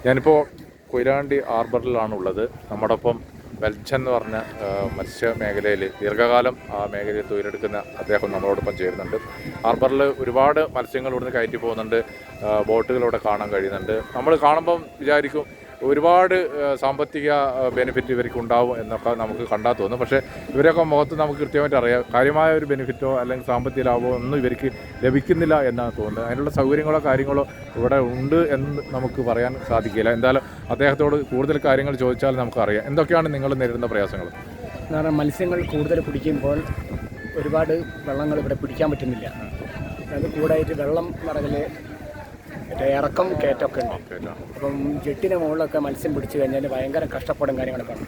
ഞാനിപ്പോൾ കൊയിലാണ്ടി ഹാർബറിലാണുള്ളത്. നമ്മോടൊപ്പം വെൽച്ചൻ എന്ന് പറഞ്ഞ മത്സ്യ മേഖലയിൽ ദീർഘകാലം ആ മേഖലയിൽ തൊഴിലെടുക്കുന്ന അദ്ദേഹം നമ്മളോടൊപ്പം ചേരുന്നുണ്ട്. ഹാർബറിൽ ഒരുപാട് മത്സ്യങ്ങൾ ഇവിടുന്ന് കയറ്റി പോകുന്നുണ്ട്, ബോട്ടുകളിവിടെ കാണാൻ കഴിയുന്നുണ്ട്. നമ്മൾ കാണുമ്പം വിചാരിക്കും ഒരുപാട് സാമ്പത്തിക ബെനിഫിറ്റ് ഇവർക്ക് ഉണ്ടാവും എന്നൊക്കെ നമുക്ക് കണ്ടാൽ തോന്നും. പക്ഷേ ഇവരൊക്കെ മുഖത്ത് നമുക്ക് കൃത്യമായിട്ട് അറിയാം കാര്യമായ ഒരു ബെനിഫിറ്റോ അല്ലെങ്കിൽ സാമ്പത്തിക ലാഭമോ ഒന്നും ഇവർക്ക് ലഭിക്കുന്നില്ല എന്നാണ് തോന്നുന്നത്. അതിനുള്ള സൗകര്യങ്ങളോ കാര്യങ്ങളോ ഇവിടെ ഉണ്ട് എന്ന് നമുക്ക് പറയാൻ സാധിക്കില്ല. എന്തായാലും അദ്ദേഹത്തോട് കൂടുതൽ കാര്യങ്ങൾ ചോദിച്ചാൽ നമുക്കറിയാം. എന്തൊക്കെയാണ് നിങ്ങൾ നേരിടുന്ന പ്രയാസങ്ങൾ? എന്ന് പറഞ്ഞാൽ മത്സ്യങ്ങൾ കൂടുതൽ പിടിക്കുമ്പോൾ ഒരുപാട് വെള്ളങ്ങൾ ഇവിടെ പിടിക്കാൻ പറ്റുന്നില്ല. അത് കൂടായിട്ട് വെള്ളം എന്ന് പറഞ്ഞാൽ ഇറക്കം കയറ്റമൊക്കെ ഉണ്ട്. അപ്പം ജെട്ടിന് മുകളിലൊക്കെ മത്സ്യം പിടിച്ചു കഴിഞ്ഞാൽ ഭയങ്കര കഷ്ടപ്പാടും കാര്യങ്ങളൊക്കെ ആണ്.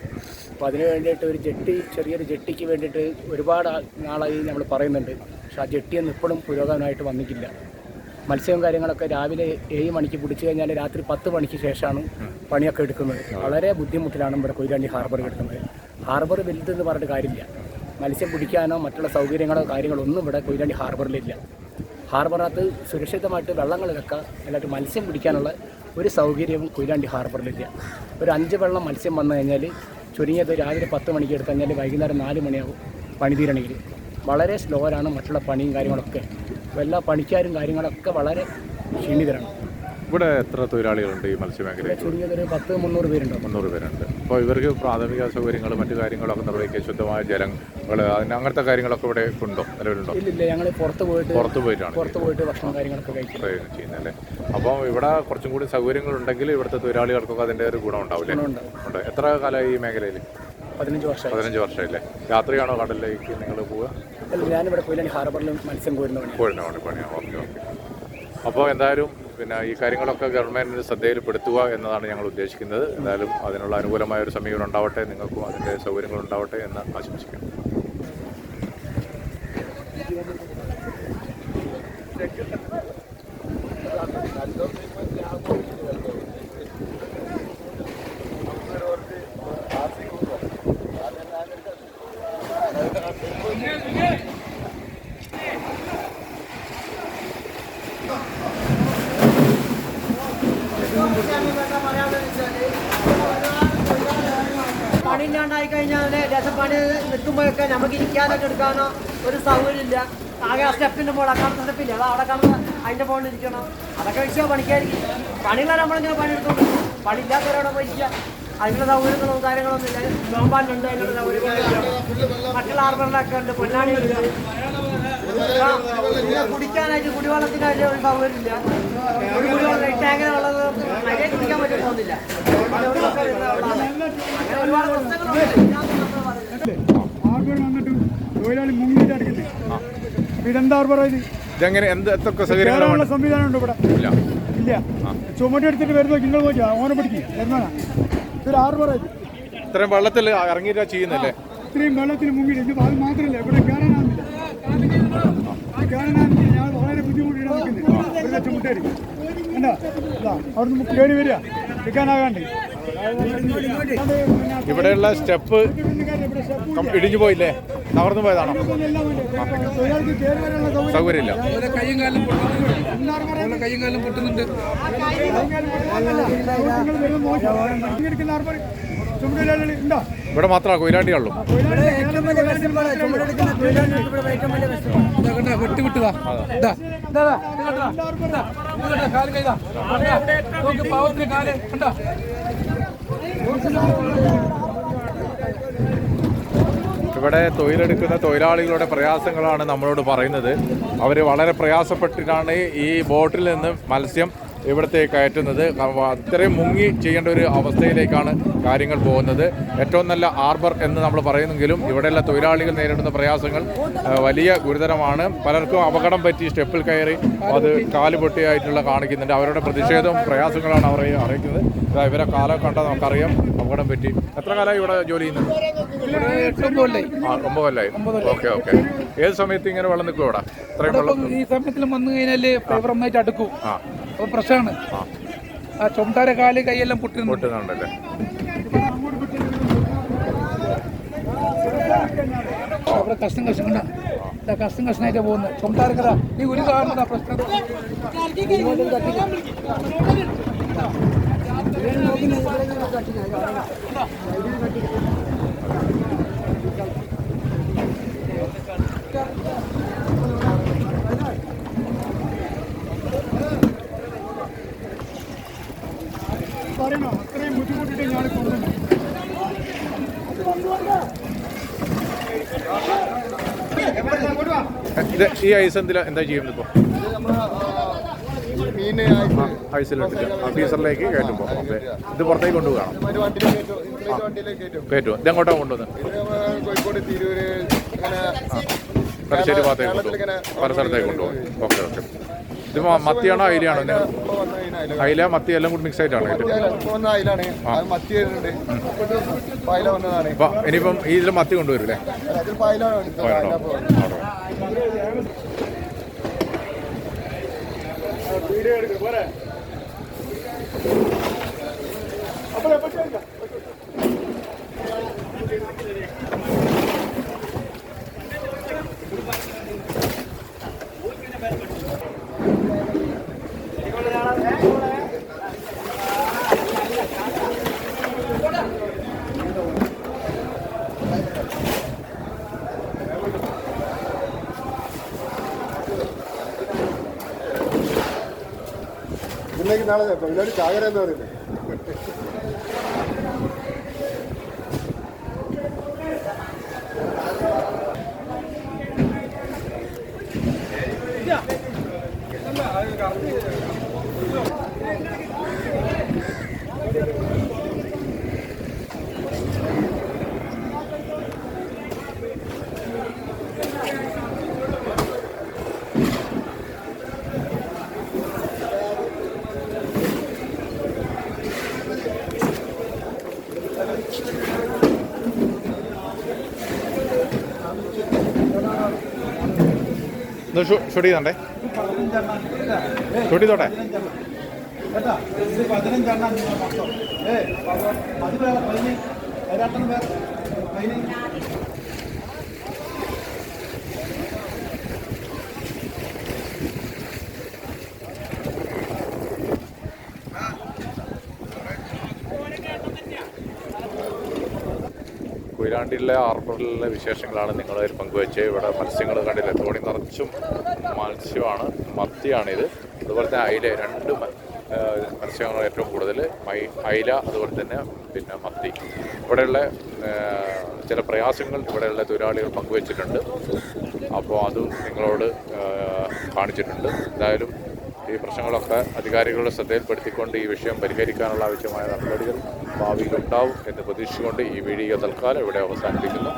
അപ്പോൾ അതിന് വേണ്ടിയിട്ട് ഒരു ചെറിയൊരു ജെട്ടിക്ക് വേണ്ടിയിട്ട് ഒരുപാട് നാളായി നമ്മൾ പറയുന്നുണ്ട്. പക്ഷേ ആ ജെട്ടിയൊന്നും ഇപ്പോഴും പുരോഗമനമായിട്ട് വന്നിട്ടില്ല. മത്സ്യവും കാര്യങ്ങളൊക്കെ രാവിലെ 7 മണിക്ക് പിടിച്ചു കഴിഞ്ഞാൽ രാത്രി 10 മണിക്ക് ശേഷമാണ് പണിയൊക്കെ എടുക്കുന്നത്. വളരെ ബുദ്ധിമുട്ടിലാണ് ഇവിടെ കൊയിലാണ്ടി ഹാർബർ കിടക്കുന്നത്. ഹാർബർ വലുതെന്ന് പറഞ്ഞിട്ട് കാര്യമില്ല. മത്സ്യം പിടിക്കാനോ മറ്റുള്ള സൗകര്യങ്ങളോ കാര്യങ്ങളോ ഒന്നും ഇവിടെ കൊയിലാണ്ടി ഹാർബറിലില്ല. ഹാർബറിനകത്ത് സുരക്ഷിതമായിട്ട് വെള്ളങ്ങൾ വെക്കാം, അല്ലാണ്ട് മത്സ്യം പിടിക്കാനുള്ള ഒരു സൗകര്യവും കൊയിലാണ്ടി ഹാർബറിലില്ല. ഒരു 5 വെള്ളം മത്സ്യം വന്നു കഴിഞ്ഞാൽ ചുരുങ്ങിയത് രാവിലെ 10 മണിക്ക് എടുത്തു കഴിഞ്ഞാൽ വൈകുന്നേരം 4 മണിയാവും പണി തീരണമെങ്കിൽ. വളരെ സ്ലോയാണ് മറ്റുള്ള പണിയും കാര്യങ്ങളൊക്കെ. അപ്പോൾ എല്ലാ പണിക്കാരും കാര്യങ്ങളൊക്കെ വളരെ ക്ഷീണിതരാണ്. ഇവിടെ എത്ര തൊഴിലാളികളുണ്ട് ഈ മത്സ്യമേഖലയിൽ? ചുരുങ്ങിയത് ഒരു 10-300 പേരുണ്ട്. 300 പേരുണ്ട്. അപ്പോൾ ഇവർക്ക് പ്രാഥമിക സൗകര്യങ്ങൾ മറ്റു കാര്യങ്ങളൊക്കെ നിർവഹിക്കുക, ശുദ്ധമായ ജലങ്ങൾ അങ്ങനത്തെ കാര്യങ്ങളൊക്കെ ഇവിടെ ഉണ്ടോ, നിലവിലുണ്ടോ? ഇല്ല, ഞങ്ങൾ പുറത്ത് പോയിട്ട് ഭക്ഷണം കാര്യങ്ങളൊക്കെ ചെയ്യുന്നല്ലേ. അപ്പോൾ ഇവിടെ കുറച്ചും കൂടി സൗകര്യങ്ങളുണ്ടെങ്കിൽ ഇവിടുത്തെ തൊഴിലാളികൾക്കൊക്കെ അതിൻ്റെ ഒരു ഗുണം ഉണ്ടാവില്ലേ? ഉണ്ട്. എത്ര കാലമായി ഈ മേഖലയിൽ? 15 വർഷമായില്ലേ. രാത്രിയാണോ കടലിലേക്ക് നിങ്ങൾ പോവുക? ഞാനിവിടെ കൊയിലാണ്ടി ഹാർബറിൽ മത്സ്യം കോരുന്ന പണിയാണ്. ഓക്കെ. അപ്പോൾ എന്തായാലും ഈ കാര്യങ്ങളൊക്കെ ഗവൺമെൻറ്റിന് ശ്രദ്ധയിൽപ്പെടുത്തുക എന്നതാണ് ഞങ്ങൾ ഉദ്ദേശിക്കുന്നത്. എന്തായാലും അതിനുള്ള അനുകൂലമായ ഒരു സമീപനം ഉണ്ടാവട്ടെ, നിങ്ങൾക്കും അതിൻ്റെ സൗകര്യങ്ങൾ ഉണ്ടാവട്ടെ എന്ന് ആശംസിക്കുന്നു. പണിയില്ലാണ്ടായി കഴിഞ്ഞാൽ രസപ്പണി നിൽക്കുമ്പോഴൊക്കെ നമുക്ക് ഇരിക്കാനൊക്കെ എടുക്കാനോ ഒരു സൗകര്യമില്ല. ആകെ ആ സ്റ്റെപ്പിൻ്റെ മുകളിൽ അക്കാലത്തെ സ്റ്റെപ്പില്ല, അത് അവിടെ കാണുന്ന അതിൻ്റെ മുകളിൽ ഇരിക്കണം. അതൊക്കെ വിഷയം പണിക്കായിരിക്കും. പണിയുള്ള നമ്മളിങ്ങനെ പണിയെടുത്തോണ്ട് പണിയില്ലാത്തവരവിടെ പോയിരിക്കുക. അതിനുള്ള സൗകര്യങ്ങളോ കാര്യങ്ങളൊന്നും ഇല്ല. നോമ്പാനുണ്ട്, അതിനുള്ള സൗകര്യങ്ങളൊക്കെ മറ്റുള്ള ഹാർബറിലൊക്കെ ഉണ്ട്, പൊന്നാണിയുണ്ട്. കുടിക്കാനായിട്ട് കുടിവെള്ളത്തിനായിട്ട് ഒരു സൗകര്യമില്ല. ഒരു കുടിവെള്ളം ടാങ്കിന് ഉള്ളത് മര്യാദ കുടിക്കാൻ പറ്റും തോന്നില്ല. അങ്ങനെ ഒരുപാട് പ്രശ്നങ്ങളുണ്ട്. സംവിധാനം ഉണ്ട് ഇവിടെ ഇല്ല. ചുമട്ടെടുത്തിട്ട് വരുന്നോ നിങ്ങൾ നോക്കിയാ ഓനെ പിടിക്കും വരുന്നതാ. ഇതൊരു ഹാർബറായിട്ട് ഇത്രയും വെള്ളത്തിൽ ഇറങ്ങിയിട്ടാ ചെയ്യുന്നല്ലേ? ഇത്രയും വെള്ളത്തിൽ മുങ്ങിയിട്ട് ഇത് അത് മാത്രമല്ല ഇവിടെ കയറാനാവുന്നില്ല. ഞാൻ വളരെ ബുദ്ധിമുട്ടിയാണ് നിൽക്കുന്നത്. ചുമട്ടേരി എന്താ അവിടുന്ന് കയറി വരിക എടുക്കാനാകാണ്ട്. ഇവിടെയുള്ള സ്റ്റെപ്പ് ഇടിഞ്ഞു പോയില്ലേ? തകർന്നു പോയതാണോ? സൗകര്യമില്ല. കയ്യും കാലം പൊട്ടുന്നുണ്ട്. ഇവിടെ മാത്രമാണ് കൊയിലാണ്ടിയുള്ളൂ. വിട്ടുവിട്ടതാ പാവത്തിന് കാല് കണ്ടാ. ഇവിടെ തൊഴിലെടുക്കുന്ന തൊഴിലാളികളുടെ പ്രയാസങ്ങളാണ് നമ്മളോട് പറയുന്നത്. അവർ വളരെ പ്രയാസപ്പെട്ടിട്ടാണ് ഈ ബോട്ടിൽ നിന്ന് മത്സ്യം ഇവിടത്തേക്ക് കയറ്റുന്നത്. അത്രയും മുങ്ങി ചെയ്യേണ്ട ഒരു അവസ്ഥയിലേക്കാണ് കാര്യങ്ങൾ പോകുന്നത്. ഏറ്റവും നല്ല ഹാർബർ എന്ന് നമ്മൾ പറയുന്നെങ്കിലും ഇവിടെയുള്ള തൊഴിലാളികൾ നേരിടുന്ന പ്രയാസങ്ങൾ വലിയ ഗുരുതരമാണ്. പലർക്കും അപകടം പറ്റി സ്റ്റെപ്പിൽ കയറി അത് കാല് പൊട്ടിയായിട്ടുള്ള കാണിക്കുന്നുണ്ട്. അവരുടെ പ്രതിഷേധവും പ്രയാസങ്ങളാണ് അവർ അറിയിക്കുന്നത്. ഇവരെ കാലം കണ്ടാൽ നമുക്കറിയാം അപകടം പറ്റി. എത്ര കാലമായി ഇവിടെ ജോലി ചെയ്യുന്നത്? 9 കൊല്ലമായി. ഓക്കെ. ഏത് സമയത്ത് ഇങ്ങനെ വെള്ളം നിൽക്കും ഇവിടെ? ഇത്രയും വെള്ളം ഈ സമയത്തിൽ വന്നു കഴിഞ്ഞാൽ നന്നായിട്ട് അടുക്കും. അപ്പോൾ പ്രശ്നമാണ്. ആ ചുമട്ടാരെ കാല് കൈയെല്ലാം പൊട്ടുന്നുണ്ടല്ലേ? അവിടെ കഷ്ടം കണ്ടാ കഷ്ണം കഷ്ണമായിട്ട് പോകുന്നത്. ചുമട്ടാർക്കര ഈ ഒരു കാണുന്ന പ്രശ്നം പറയണോ? അത്രയും ബുദ്ധിമുട്ടിട്ട് ഞാൻ കൊണ്ടുവന്നു. ഈ ഐസ് എന്താ ചെയ്യുന്നത് ഇപ്പോൾ? ഐസിലിട്ടിട്ട് ഫ്രീസറിലേക്ക് കയറ്റുമ്പോൾ ഓക്കെ. ഇത് പുറത്തേക്ക് കൊണ്ടുപോകണം, കയറ്റുമോ? ഇതെങ്ങോട്ടാണ് കൊണ്ടുവന്നത്? കോഴിക്കോട്, തിരൂര്, തലശ്ശേരി ഭാഗത്തേക്ക് കൊണ്ടുപോകും, പല സ്ഥലത്തേക്ക് കൊണ്ടുപോകും. Okay okay. ഇത് മത്തിയാണോ അയിലാണോ? അയില മത്തി എല്ലാം കൂടി മിക്സ് ആയിട്ടാണ് ഇനിയിപ്പം ഈ ഇതിൽ മത്തി കൊണ്ടുവരില്ലേ? നാളെ പരിപാടി ചാകര എന്ന് പറയുന്നത്. ഷൂട്ട് ചെയ്തോണ്ടേ, ഷൂട്ട് ചെയ്തോട്ടെ. കൊയിലാണ്ടിയിലെ ആർബറിലെ വിശേഷങ്ങളാണ് നിങ്ങളായി പങ്കുവെച്ച്. ഇവിടെ മത്സ്യങ്ങൾ കണ്ടില്ലേ, തോണി നിറച്ചും മത്സ്യമാണ്. മത്തിയാണിത്. അതുപോലെ തന്നെ അയില, രണ്ട് മത്സ്യങ്ങൾ ഏറ്റവും കൂടുതൽ അയില, അതുപോലെ തന്നെ പിന്നെ മത്തി. ഇവിടെയുള്ള ചില പ്രയാസങ്ങൾ ഇവിടെയുള്ള തൊഴിലാളികൾ പങ്കുവച്ചിട്ടുണ്ട്. അപ്പോൾ അതും നിങ്ങളോട് കാണിച്ചിട്ടുണ്ട്. എന്തായാലും ഈ പ്രശ്നങ്ങളൊക്കെ അധികാരികളുടെ ശ്രദ്ധയിൽപ്പെടുത്തിക്കൊണ്ട് ഈ വിഷയം പരിഹരിക്കാനുള്ള ആവശ്യമായ നടപടികൾ ഭാവിയിൽ ഉണ്ടാവും എന്ന് പ്രതീക്ഷിച്ചുകൊണ്ട് ഈ വീഡിയോ തൽക്കാലം ഇവിടെ അവസാനിപ്പിക്കുന്നു.